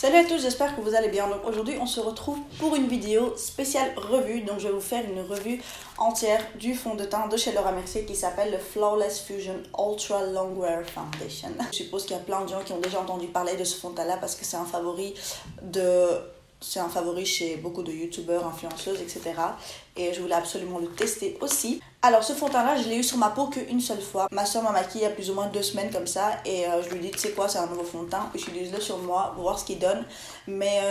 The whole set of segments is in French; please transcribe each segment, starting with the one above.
Salut à tous, j'espère que vous allez bien. Donc aujourd'hui on se retrouve pour une vidéo spéciale revue. Donc je vais vous faire une revue entière du fond de teint de chez Laura Mercier qui s'appelle le Flawless Fusion Ultra Longwear Foundation. Je suppose qu'il y a plein de gens qui ont déjà entendu parler de ce fond de teint là parce que c'est un favori chez beaucoup de youtubeurs, influenceuses, etc. Et je voulais absolument le tester aussi. Alors ce fond de teint là, je l'ai eu sur ma peau qu'une seule fois. Ma soeur m'a maquillée il y a plus ou moins 2 semaines comme ça. Et je lui ai dit, tu sais quoi, c'est un nouveau fond de teint, utilise-le sur moi pour voir ce qu'il donne. Mais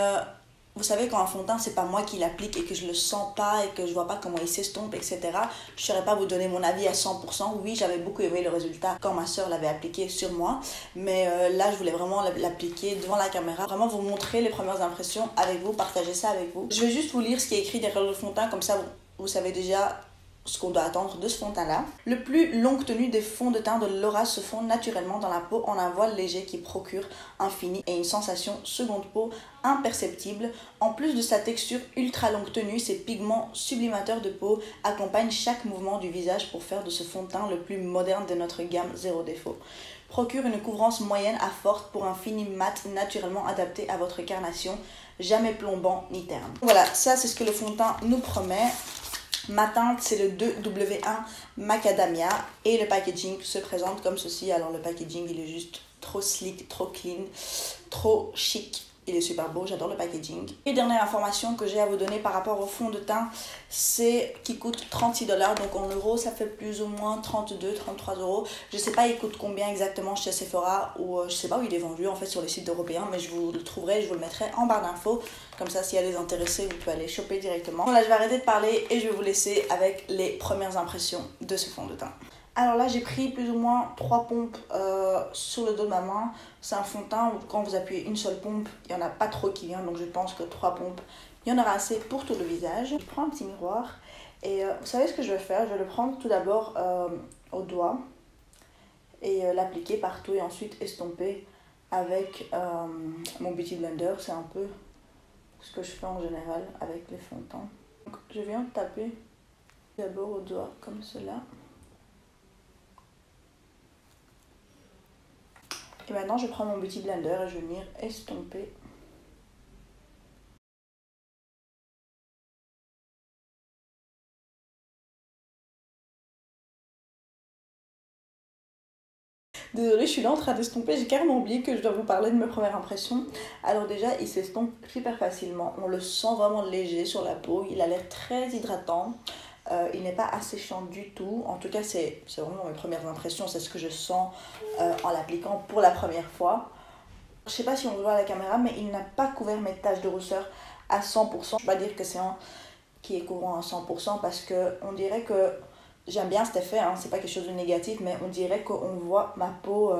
vous savez, quand un fond de teint, c'est pas moi qui l'applique et que je le sens pas et que je vois pas comment il s'estompe, etc. Je saurais pas vous donner mon avis à 100%. Oui, j'avais beaucoup aimé le résultat quand ma soeur l'avait appliqué sur moi. Mais là, je voulais vraiment l'appliquer devant la caméra. Vraiment vous montrer les premières impressions avec vous, partager ça avec vous. Je vais juste vous lire ce qui est écrit derrière le fond de teint, comme ça vous savez déjà ce qu'on doit attendre de ce fond de teint là. Le plus longue tenue des fonds de teint de Laura se fond naturellement dans la peau en un voile léger qui procure un fini et une sensation seconde peau imperceptible. En plus de sa texture ultra longue tenue, ses pigments sublimateurs de peau accompagnent chaque mouvement du visage pour faire de ce fond de teint le plus moderne de notre gamme zéro défaut. Procure une couvrance moyenne à forte pour un fini mat naturellement adapté à votre carnation, jamais plombant ni terne. Voilà, ça c'est ce que le fond de teint nous promet. Ma teinte c'est le 2W1 Macadamia et le packaging se présente comme ceci. Alors le packaging il est juste trop slick, trop clean, trop chic. Il est super beau, j'adore le packaging. Et dernière information que j'ai à vous donner par rapport au fond de teint, c'est qu'il coûte 36$. Donc en euros, ça fait plus ou moins 32, 33 euros. Je sais pas il coûte combien exactement chez Sephora ou je sais pas où il est vendu en fait sur les sites européens, mais je vous le trouverai, je vous le mettrai en barre d'infos. Comme ça, s'il y a des intéressés, vous pouvez aller choper directement. Voilà, je vais arrêter de parler et je vais vous laisser avec les premières impressions de ce fond de teint. Alors là, j'ai pris plus ou moins 3 pompes sur le dos de ma main. C'est un fond de teint où quand vous appuyez une seule pompe, il n'y en a pas trop qui vient. Donc je pense que 3 pompes, il y en aura assez pour tout le visage. Je prends un petit miroir et vous savez ce que je vais faire? Je vais le prendre tout d'abord au doigt et l'appliquer partout et ensuite estomper avec mon Beauty Blender. C'est un peu ce que je fais en général avec les fonds de teint. Donc je viens taper d'abord au doigt comme cela. Et maintenant, je prends mon Beauty Blender et je vais venir estomper. Désolée, je suis là en train d'estomper, j'ai carrément oublié que je dois vous parler de mes premières impressions. Alors déjà, il s'estompe super facilement, on le sent vraiment léger sur la peau, il a l'air très hydratant. Il n'est pas asséchant du tout, en tout cas c'est vraiment mes premières impressions, c'est ce que je sens en l'appliquant pour la première fois. Je sais pas si on le voit à la caméra, mais il n'a pas couvert mes taches de rousseur à 100%. Je ne vais pas dire que c'est un qui est couvrant à 100% parce que on dirait que j'aime bien cet effet, hein, c'est pas quelque chose de négatif, mais on dirait qu'on voit ma peau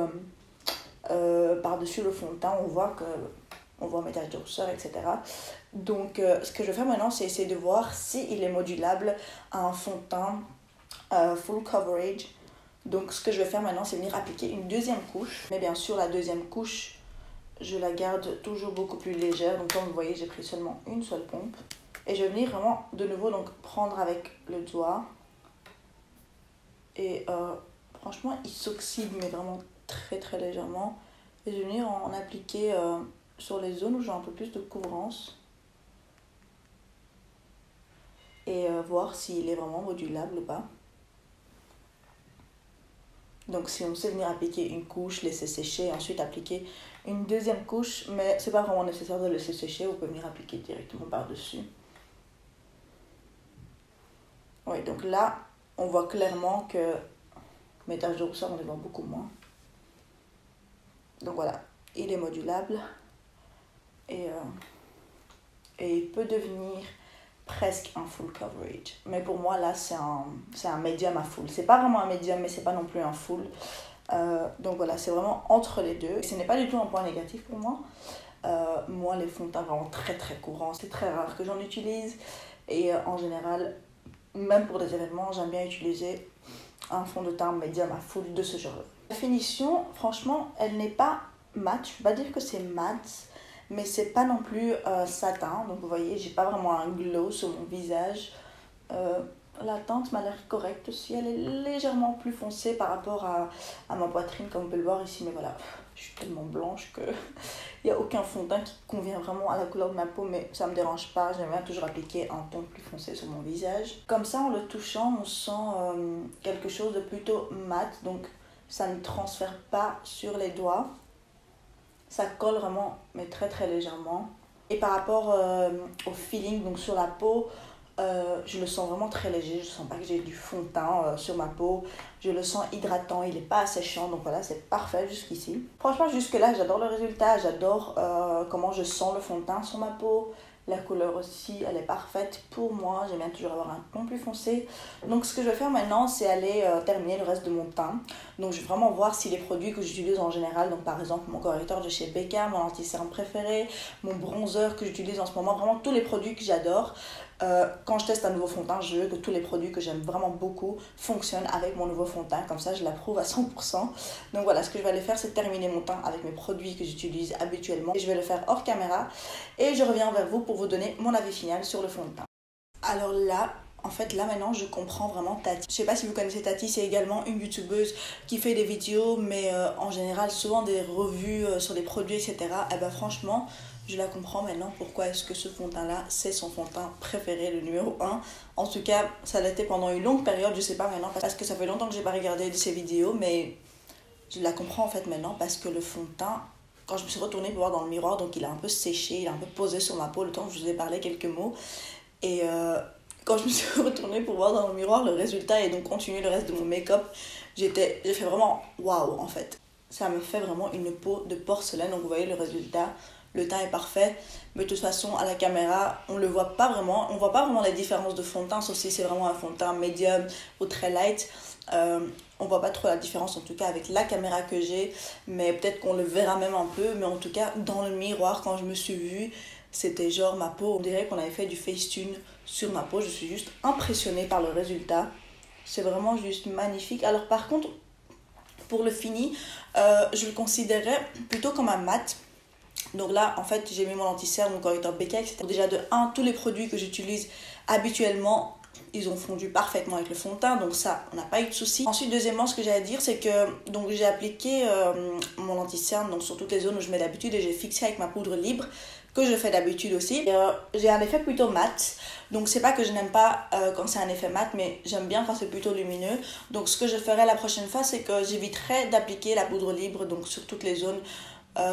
par-dessus le fond de teint, on voit mes taches de rousseur, etc. Donc ce que je vais faire maintenant, c'est essayer de voir s'il est modulable à un fond de teint full coverage. Donc ce que je vais faire maintenant, c'est venir appliquer une deuxième couche. Mais bien sûr, la deuxième couche, je la garde toujours beaucoup plus légère. Donc comme vous voyez, j'ai pris seulement une seule pompe. Et je vais venir vraiment de nouveau donc prendre avec le doigt. Et franchement, il s'oxyde, mais vraiment très très légèrement. Et je vais venir en appliquer sur les zones où j'ai un peu plus de couvrance. Et voir s'il est vraiment modulable ou pas. Donc si on sait venir appliquer une couche, laisser sécher, ensuite appliquer une deuxième couche, mais c'est pas vraiment nécessaire de laisser sécher, on peut venir appliquer directement par-dessus. Oui, donc là, on voit clairement que mes taches de rousseur, on les voit beaucoup moins. Donc voilà, il est modulable et il peut devenir presque un full coverage. Mais pour moi, là, c'est un medium à full. C'est pas vraiment un medium, mais c'est pas non plus un full. Donc voilà, c'est vraiment entre les deux. Et ce n'est pas du tout un point négatif pour moi. Moi, les fonds de teint vraiment très très courants, c'est très rare que j'en utilise. Et en général, même pour des événements, j'aime bien utiliser un fond de teint medium à full de ce genre. La finition, franchement, elle n'est pas mat. Je peux pas dire que c'est mat, mais c'est pas non plus satin. Donc vous voyez, j'ai pas vraiment un glow sur mon visage. La teinte m'a l'air correcte aussi. Elle est légèrement plus foncée par rapport à ma poitrine, comme on peut le voir ici. Mais voilà, Je suis tellement blanche que il n'y a aucun fond de teint qui convient vraiment à la couleur de ma peau, mais ça me dérange pas. J'aime bien toujours appliquer un ton plus foncé sur mon visage. Comme ça, en le touchant, on sent quelque chose de plutôt mat, donc ça ne transfère pas sur les doigts. Ça colle vraiment, mais très très légèrement. Et par rapport au feeling, donc sur la peau, je le sens vraiment très léger. Je sens pas que j'ai du fond de teint sur ma peau. Je le sens hydratant, il n'est pas asséchant, donc voilà, c'est parfait jusqu'ici. Franchement, jusque là, j'adore le résultat. J'adore comment je sens le fond de teint sur ma peau. La couleur aussi, elle est parfaite pour moi. J'aime bien toujours avoir un ton plus foncé. Donc ce que je vais faire maintenant, c'est aller terminer le reste de mon teint. Donc je vais vraiment voir si les produits que j'utilise en général, donc par exemple mon correcteur de chez Becca, mon anti-cerne préféré, mon bronzer que j'utilise en ce moment, vraiment tous les produits que j'adore. Quand je teste un nouveau fond de teint, je veux que tous les produits que j'aime vraiment beaucoup fonctionnent avec mon nouveau fond de teint. Comme ça, je l'approuve à 100%. Donc voilà, ce que je vais aller faire, c'est terminer mon teint avec mes produits que j'utilise habituellement. Et je vais le faire hors caméra. Et je reviens vers vous pour vous donner mon avis final sur le fond de teint. Alors là, en fait, là maintenant, je comprends vraiment Tati. Je sais pas si vous connaissez Tati, c'est également une youtubeuse qui fait des vidéos, mais en général, souvent des revues sur des produits, etc. Et ben franchement, je la comprends maintenant pourquoi est-ce que ce fond de teint là c'est son fond de teint préféré, le numéro 1. En tout cas, ça l'était pendant une longue période, je sais pas maintenant parce que ça fait longtemps que j'ai pas regardé de ses vidéos, mais je la comprends en fait maintenant parce que le fond de teint, quand je me suis retournée pour voir dans le miroir, donc il a un peu séché, il a un peu posé sur ma peau le temps que je vous ai parlé quelques mots. Et quand je me suis retournée pour voir dans le miroir le résultat et donc continuer le reste de mon make-up, j'ai fait vraiment waouh en fait. Ça me fait vraiment une peau de porcelaine, donc vous voyez le résultat. Le teint est parfait, mais de toute façon à la caméra on le voit pas vraiment, on voit pas vraiment la différence de fond de teint, sauf si c'est vraiment un fond de teint médium ou très light. On voit pas trop la différence en tout cas avec la caméra que j'ai, mais peut-être qu'on le verra même un peu, mais en tout cas dans le miroir quand je me suis vue, c'était genre ma peau, on dirait qu'on avait fait du Facetune sur ma peau. Je suis juste impressionnée par le résultat, c'est vraiment juste magnifique. Alors par contre pour le fini, je le considérais plutôt comme un mat. Donc là, en fait, j'ai mis mon anti-cerne, mon correcteur Becca, etc. Déjà de 1, tous les produits que j'utilise habituellement, ils ont fondu parfaitement avec le fond de teint, donc ça, on n'a pas eu de soucis. Ensuite, deuxièmement, ce que j'ai à dire, c'est que donc j'ai appliqué mon anti-cerne donc sur toutes les zones où je mets d'habitude et j'ai fixé avec ma poudre libre, que je fais d'habitude aussi. J'ai un effet plutôt mat, donc c'est pas que je n'aime pas quand c'est un effet mat, mais j'aime bien quand c'est plutôt lumineux. Donc ce que je ferai la prochaine fois, c'est que j'éviterai d'appliquer la poudre libre donc sur toutes les zones,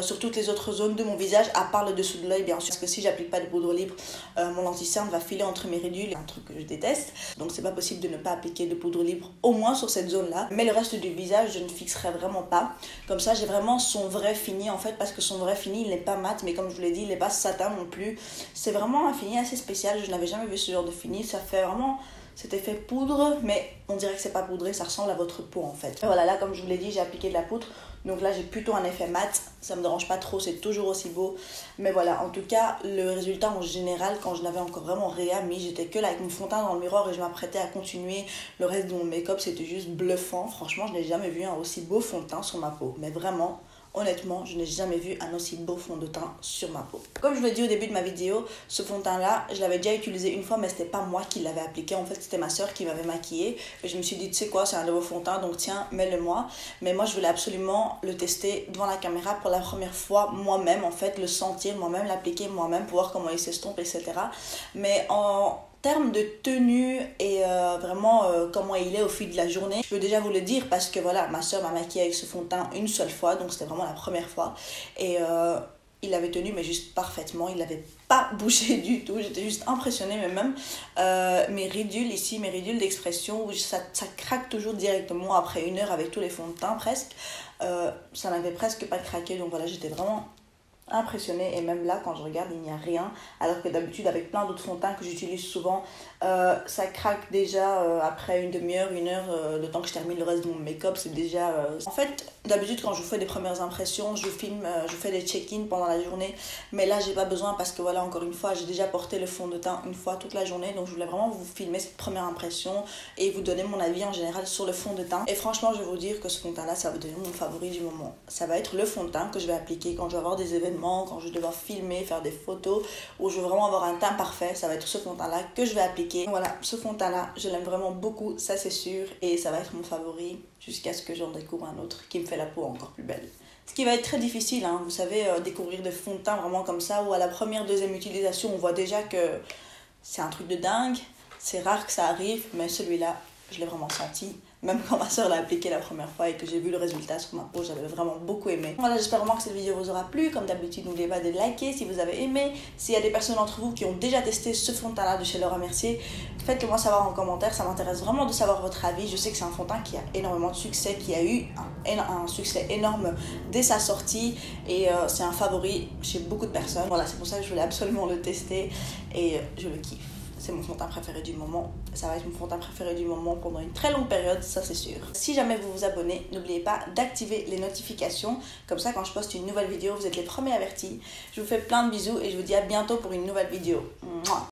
sur toutes les autres zones de mon visage, à part le dessous de l'œil bien sûr, parce que si j'applique pas de poudre libre, mon anti-cerne va filer entre mes ridules, un truc que je déteste, donc c'est pas possible de ne pas appliquer de poudre libre au moins sur cette zone là. Mais le reste du visage, je ne fixerai vraiment pas, comme ça j'ai vraiment son vrai fini en fait, parce que son vrai fini il n'est pas mat, mais comme je vous l'ai dit, il n'est pas satin non plus. C'est vraiment un fini assez spécial, je n'avais jamais vu ce genre de fini, ça fait vraiment cet effet poudre, mais on dirait que c'est pas poudré, ça ressemble à votre peau en fait. Et voilà, là comme je vous l'ai dit, j'ai appliqué de la poudre, donc là j'ai plutôt un effet mat, ça me dérange pas trop, c'est toujours aussi beau. Mais voilà, en tout cas, le résultat en général, quand je n'avais encore vraiment rien mis, j'étais que là avec mon fond de teint dans le miroir et je m'apprêtais à continuer le reste de mon make-up, c'était juste bluffant. Franchement, je n'ai jamais vu un aussi beau fond de teint sur ma peau, mais vraiment. Honnêtement, je n'ai jamais vu un aussi beau fond de teint sur ma peau. Comme je vous l'ai dit au début de ma vidéo, ce fond de teint là, je l'avais déjà utilisé une fois, mais c'était pas moi qui l'avais appliqué. En fait, c'était ma soeur qui m'avait maquillée. Et je me suis dit, tu sais quoi, c'est un nouveau fond de teint, donc tiens, mets-le moi. Mais moi, je voulais absolument le tester devant la caméra pour la première fois moi-même, en fait, le sentir moi-même, l'appliquer moi-même, pour voir comment il s'estompe, etc. Mais en termes de tenue et vraiment comment il est au fil de la journée, je peux déjà vous le dire parce que voilà, ma soeur m'a maquillée avec ce fond de teint une seule fois, donc c'était vraiment la première fois, et il avait tenu mais juste parfaitement, il n'avait pas bougé du tout, j'étais juste impressionnée. Mais même mes ridules ici, mes ridules d'expression, où ça craque toujours directement après 1 heure avec tous les fonds de teint presque, ça n'avait presque pas craqué, donc voilà, j'étais vraiment impressionnée. Et même là quand je regarde, il n'y a rien, alors que d'habitude avec plein d'autres fonds de teint que j'utilise souvent, ça craque déjà après une demi-heure, 1 heure, le temps que je termine le reste de mon make-up, c'est déjà en fait d'habitude quand je vous fais des premières impressions, je filme, je fais des check-in pendant la journée, mais là j'ai pas besoin parce que voilà, encore une fois, j'ai déjà porté le fond de teint une fois toute la journée, donc je voulais vraiment vous filmer cette première impression et vous donner mon avis en général sur le fond de teint. Et franchement, je vais vous dire que ce fond de teint là, ça va devenir mon favori du moment. Ça va être le fond de teint que je vais appliquer quand je vais avoir des événements, quand je vais devoir filmer, faire des photos, où je veux vraiment avoir un teint parfait, ça va être ce fond de teint là que je vais appliquer. Donc voilà, ce fond de teint là, je l'aime vraiment beaucoup, ça c'est sûr, et ça va être mon favori jusqu'à ce que j'en découvre un autre qui me fait la peau encore plus belle. Ce qui va être très difficile, hein. Vous savez, découvrir des fonds de teint vraiment comme ça, où à la première, deuxième utilisation, on voit déjà que c'est un truc de dingue. C'est rare que ça arrive, mais celui-là, je l'ai vraiment senti. Même quand ma soeur l'a appliqué la première fois et que j'ai vu le résultat sur ma peau, j'avais vraiment beaucoup aimé. Voilà, j'espère vraiment que cette vidéo vous aura plu. Comme d'habitude, n'oubliez pas de liker si vous avez aimé. S'il y a des personnes d'entre vous qui ont déjà testé ce fond de teint là de chez Laura Mercier, faites-le moi savoir en commentaire. Ça m'intéresse vraiment de savoir votre avis. Je sais que c'est un fond de teint qui a énormément de succès, qui a eu un succès énorme dès sa sortie. Et c'est un favori chez beaucoup de personnes. Voilà, c'est pour ça que je voulais absolument le tester et je le kiffe. C'est mon fond de teint préféré du moment. Ça va être mon fond de teint préféré du moment pendant une très longue période, ça c'est sûr. Si jamais vous vous abonnez, n'oubliez pas d'activer les notifications. Comme ça, quand je poste une nouvelle vidéo, vous êtes les premiers avertis. Je vous fais plein de bisous et je vous dis à bientôt pour une nouvelle vidéo. Mouah.